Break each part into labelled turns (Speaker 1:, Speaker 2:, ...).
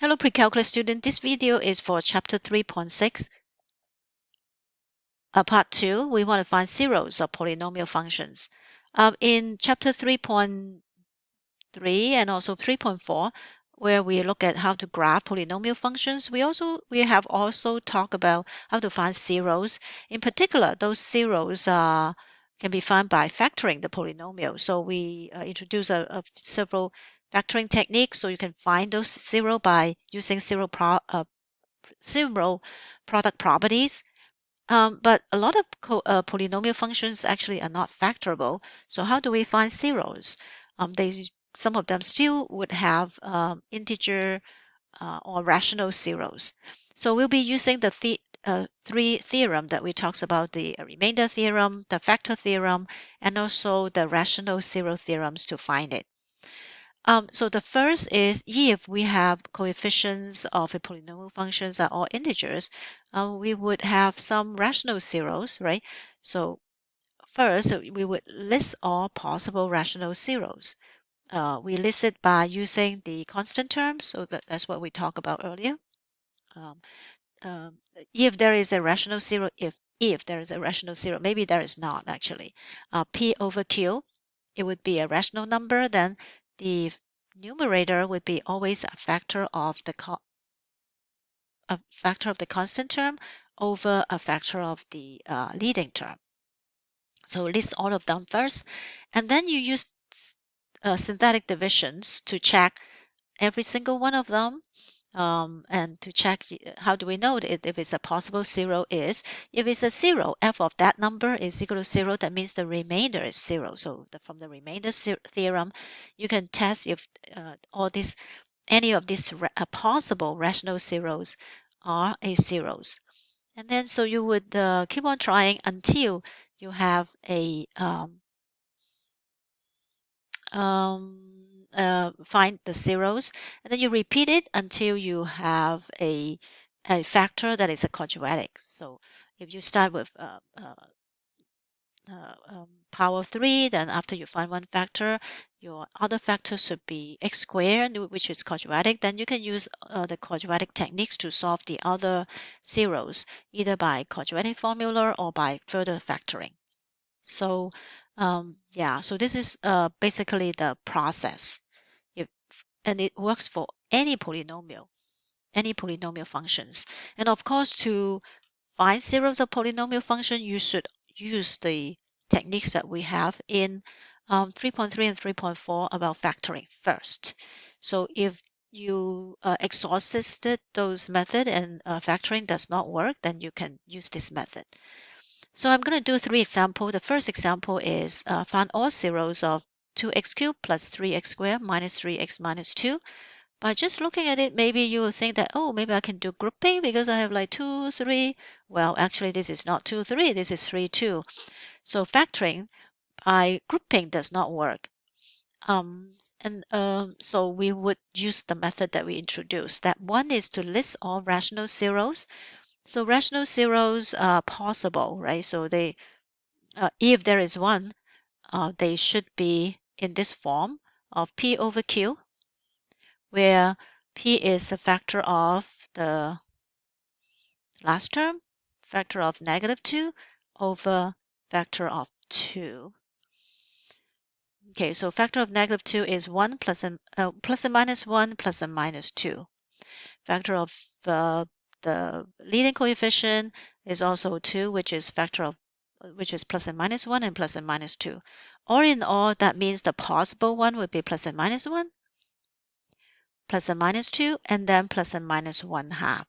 Speaker 1: Hello, Precalculus student. This video is for chapter 3.6. Part 2, we want to find zeros of polynomial functions. In chapter 3.3 and also 3.4, where we look at how to graph polynomial functions, we have also talked about how to find zeros. In particular, those zeros can be found by factoring the polynomial. So we introduce several factoring techniques, so you can find those zero by using zero product properties. But a lot of polynomial functions actually are not factorable. So how do we find zeros? Some of them still would have integer or rational zeros. So we'll be using the three theorem that we talked about, the remainder theorem, the factor theorem, and also the rational zero theorems to find it. So the first is if we have coefficients of a polynomial functions are all integers, we would have some rational zeros, right? So first, we would list all possible rational zeros. We list it by using the constant term, so that's what we talked about earlier. If there is a rational zero, if there is a rational zero, maybe there is not actually. P over Q, it would be a rational number, then the numerator would be always a factor of the constant term over a factor of the leading term. So list all of them first, and then you use synthetic divisions to check every single one of them. And to check how do we know if it's a possible zero is if it's a zero, f of that number is equal to 0, that means the remainder is 0. So from the remainder theorem, you can test if any of these possible rational zeros are a zeros. And then so you would keep on trying until you have a find the zeros, and then you repeat it until you have a factor that is a quadratic. So if you start with power 3, then after you find one factor, your other factor should be x squared, which is quadratic. Then you can use the quadratic techniques to solve the other zeros, either by quadratic formula or by further factoring. So yeah, so this is basically the process. And it works for any polynomial functions. And of course, to find zeros of polynomial function, you should use the techniques that we have in 3.3 and 3.4 about factoring first. So if you exhausted those methods and factoring does not work, then you can use this method. So I'm going to do 3 examples. The first example is find all zeros of 2x cubed plus 3x squared minus 3x minus 2. By just looking at it, maybe you will think that, oh, maybe I can do grouping because I have like 2, 3. Well, actually, this is not 2, 3. This is 3, 2. So factoring by grouping does not work. So we would use the method that we introduced. Step 1 is to list all rational zeros. So rational zeros are possible, right? So they, if there is one, they should be in this form of P over Q, where P is a factor of the last term, factor of -2 over factor of 2. Okay, so factor of -2 is 1 plus and minus 1 plus and minus 2. Factor of the leading coefficient is also 2, which is plus and minus 1 and plus and minus 2. All in all, that means the possible one would be plus and minus 1, plus and minus 2, and then plus and minus 1/2.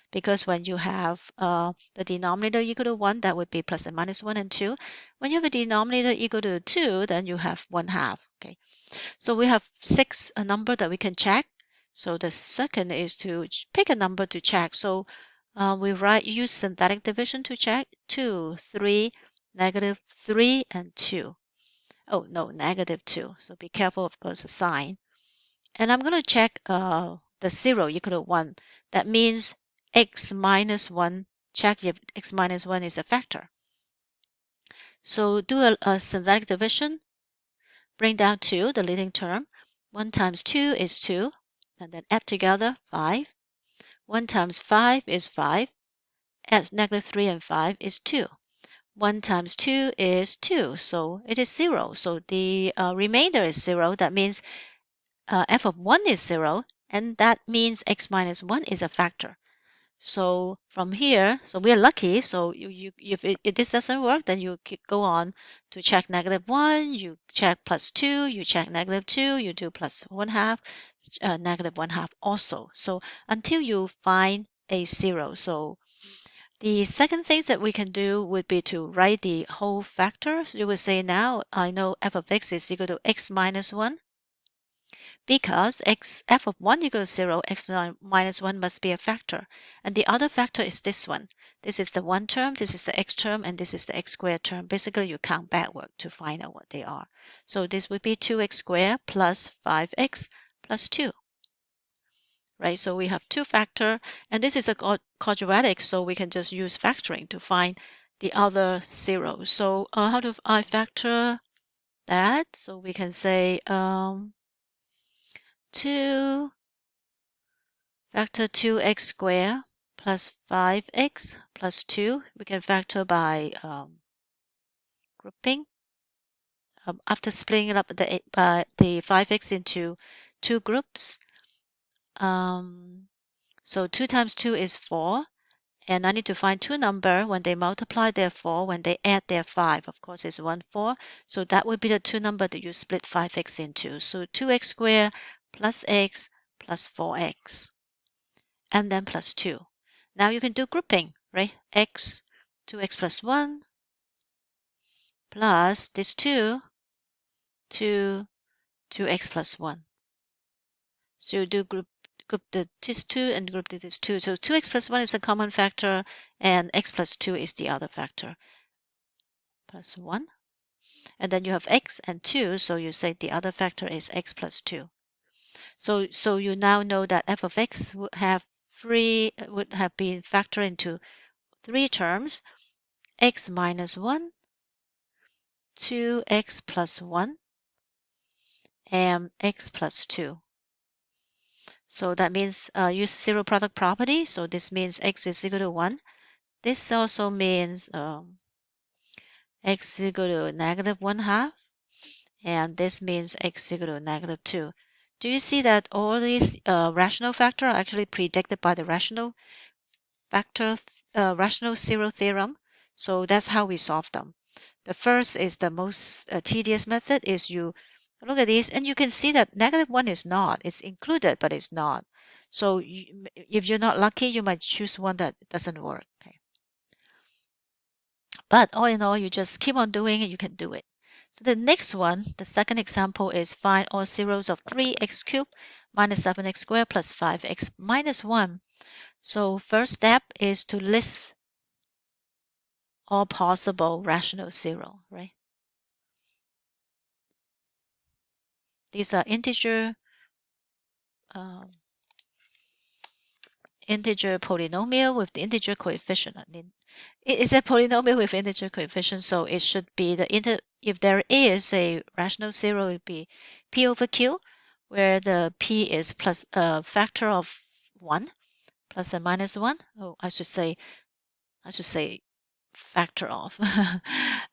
Speaker 1: Because when you have the denominator equal to 1, that would be plus and minus 1 and 2. When you have a denominator equal to 2, then you have 1/2. Okay, so we have 6 number that we can check. So the second is to pick a number to check. So we use synthetic division to check 2, 3, -3, and 2. Oh, no, -2. So be careful of the sign. And I'm going to check the 0 equal to 1. That means x minus 1. Check if x minus 1 is a factor. So do a synthetic division. Bring down 2, the leading term. 1 times 2 is 2. and then add together 5. 1 times 5 is 5. Add negative 3 and 5 is 2. 1 times 2 is 2, so it is 0. So the remainder is 0. That means f of 1 is 0, and that means x minus 1 is a factor. So from here, so we're lucky. So if this doesn't work, then you go on to check negative 1, you check plus 2, you check negative 2, you do plus 1/2, negative 1/2 also. So until you find a 0. So the second thing that we can do would be to write the whole factor. You would say, now I know f of x is equal to x minus 1. Because f of 1 equals 0, x minus 1 must be a factor. And the other factor is this one. This is the 1 term, this is the x term, and this is the x squared term. Basically, you count backward to find out what they are. So this would be 2x squared plus 5x plus 2. Right? So we have two factor, and this is a quadratic, so we can just use factoring to find the other zeros. So how do I factor that? So we can say 2 factor 2x squared plus 5x plus 2. We can factor by grouping. After splitting up the 5x into two groups. So 2 times 2 is 4. And I need to find two numbers. When they multiply, they're 4. When they add, they're 5. Of course, it's 1, 4. So that would be the two numbers that you split 5x into. So 2x squared plus x plus 4x. And then plus 2. Now you can do grouping, right? 2x plus 1 plus this 2 to 2x plus 1. So you do group this 2 and group this 2. So 2x plus 1 is a common factor, and x plus 2 is the other factor. Plus 1. And then you have x and 2, so you say the other factor is x plus 2. So you now know that f of x would have been factored into 3 terms: x minus 1, 2x plus 1, and x plus 2. So that means use zero product property. So this means x is equal to 1. This also means x is equal to negative 1/2. And this means x is equal to negative 2. Do you see that all these rational factors are actually predicted by the rational zero theorem? So that's how we solve them. The first is the most tedious method. Is you look at these and you can see that negative 1 is not. It's included, but it's not. So if you're not lucky, you might choose one that doesn't work. Okay. But all in all, you just keep on doing it, you can do it. So the next one, the second example, is find all zeros of 3x cubed minus 7x squared plus 5x minus 1. So first step is to list all possible rational zero, right? These are integer polynomial with the integer coefficient. It's a polynomial with integer coefficient, so it should be if there is a rational zero, it would be p over q, where the p is plus a factor of 1 plus and minus 1. Oh, I should say factor of.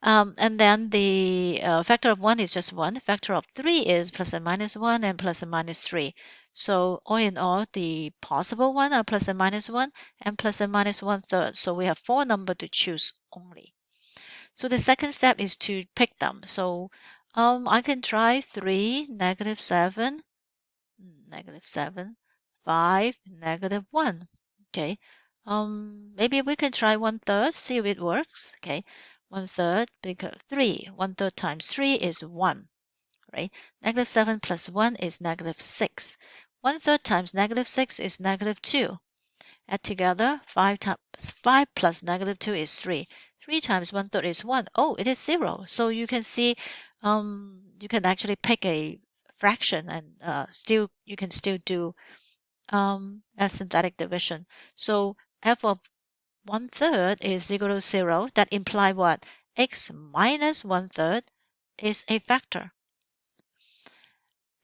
Speaker 1: And then the factor of 1 is just 1. Factor of 3 is plus and minus 1 and plus and minus 3. So all in all, the possible one are plus and minus 1 and plus and minus 1/3. So we have 4 numbers to choose only. So the second step is to pick them. So I can try 3, negative 7, 5, negative 1. Okay. Maybe we can try 1/3, see if it works. Okay. 1/3 because 3. 1/3 times 3 is 1. Right? Negative 7 plus 1 is negative 6. 1/3 times negative 6 is negative 2. Add together, 5 plus negative 2 is 3. 3 times 1/3 is 1. Oh, it is 0. So you can see you can actually pick a fraction and you can still do a synthetic division. So f of 1/3 is equal to 0. That implies what? X minus 1/3 is a factor.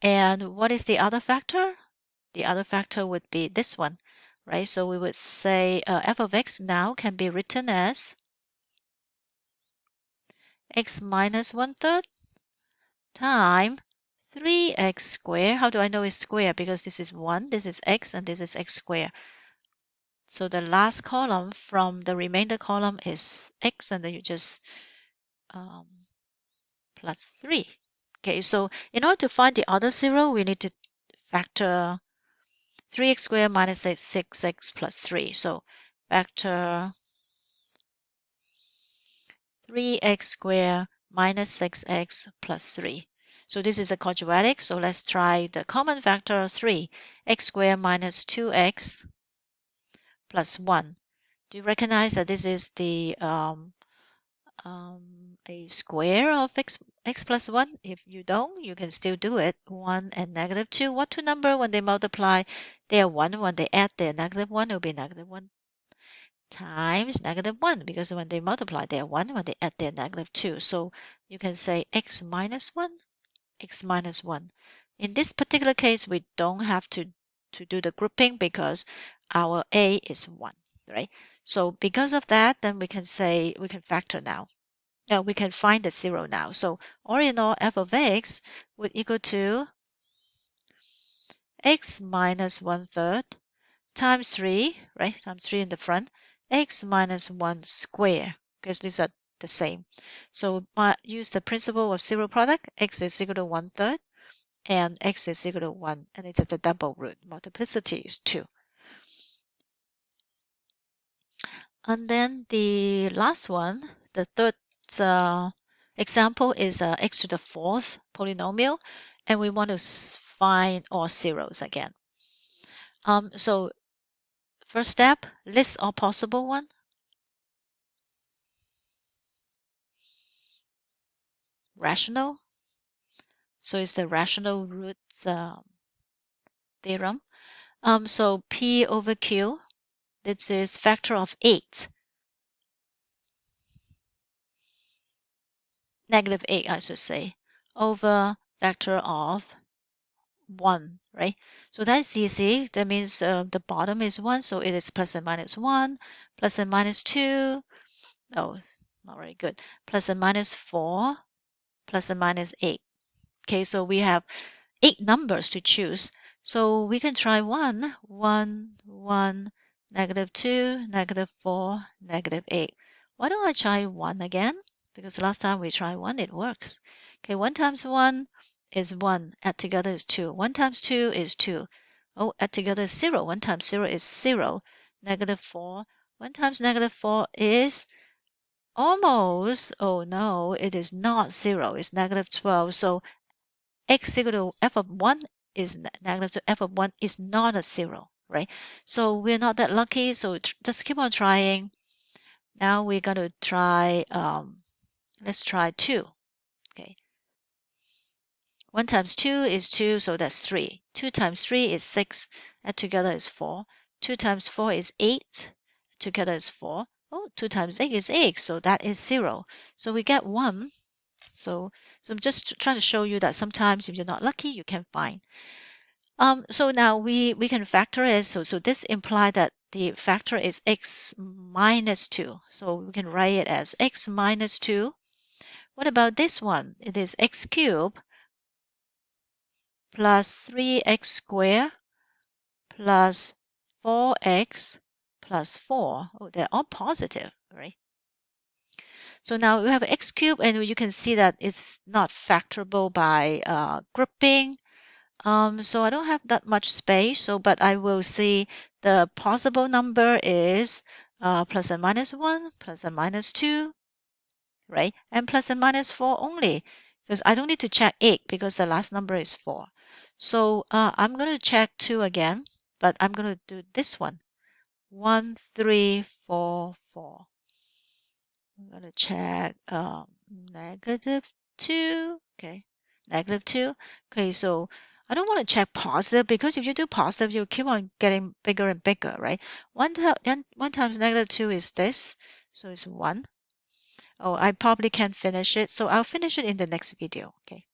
Speaker 1: And what is the other factor? the other factor would be this one, right? So we would say f of x now can be written as x minus 1/3 times 3x squared. How do I know it's square? Because this is 1, this is x, and this is x squared. So the last column from the remainder column is x, and then you just plus 3. Okay, so in order to find the other zero, we need to factor 3x squared minus 6x plus 3. So factor 3x squared minus 6x plus 3. So this is a quadratic, so let's try the common factor 3. X squared minus 2x plus 1. Do you recognize that this is the a square of x plus 1? If you don't, you can still do it. 1 and negative 2. What two number when they multiply? They are 1. When they add their negative 1, it will be negative 1 times negative 1, because when they multiply, they are 1. When they add their negative 2. So you can say x minus 1, x minus 1. In this particular case, we don't have to do the grouping because our a is 1, right? So because of that, then we can say we can factor now. Now we can find the zero now. So all in all, f of x would equal to x minus 1/3 times 3, right? Times 3 in the front, x minus 1 square, because these are the same. So use the principle of zero product. X is equal to 1/3 and x is equal to 1, and it is a double root. Multiplicity is 2. And then the last one, the third example is x to the 4th polynomial, and we want to find all zeros again. So first step, list all possible one. Rational. So it's the rational roots theorem. So P over Q, this is factor of 8. Negative 8, I should say, over factor of 1, right? So that's easy. That means the bottom is 1, so it is plus and minus 1, plus and minus 2. Oh, not very good. Plus and minus 4, plus and minus 8. Okay, so we have 8 numbers to choose. So we can try 1, 1, 1, negative 2, negative 4, negative 8. Why don't I try 1 again? Because last time we tried 1, it works. Okay, 1 times 1 is 1. Add together is 2. 1 times 2 is 2. Oh, add together is 0. 1 times 0 is 0. Negative 4. 1 times negative 4 is almost, oh no, it is not 0. It's negative 12. So x equal to f of 1 is negative to f of 1 is not a 0, right? So we're not that lucky. So just keep on trying. Now we're going to try, let's try 2. Okay. 1 times 2 is 2, so that's 3. 2 times 3 is 6. Add together is 4. 2 times 4 is 8. Together is 4. Oh, 2 times 8 is 8, so that is 0. So we get 1. So I'm just trying to show you that sometimes if you're not lucky, you can find. So now we can factor it. So this implies that the factor is x minus 2. So we can write it as x minus 2. What about this one? It is x cubed plus 3x squared plus 4x plus 4. Oh, they're all positive, right? So now we have x cubed, and you can see that it's not factorable by grouping. So I don't have that much space, but I will see the possible number is plus and minus 1, plus and minus 2, right? And plus and minus 4 only, because I don't need to check 8 because the last number is 4. So I'm going to check 2 again, but I'm going to do this one. 1, 3, 4, 4. I'm going to check negative 2. Okay, negative 2. Okay, so I don't want to check positive, because if you do positive, you keep on getting bigger and bigger, right? 1 times negative 2 is this, so it's 1. Oh, I probably can't finish it, so I'll finish it in the next video. Okay.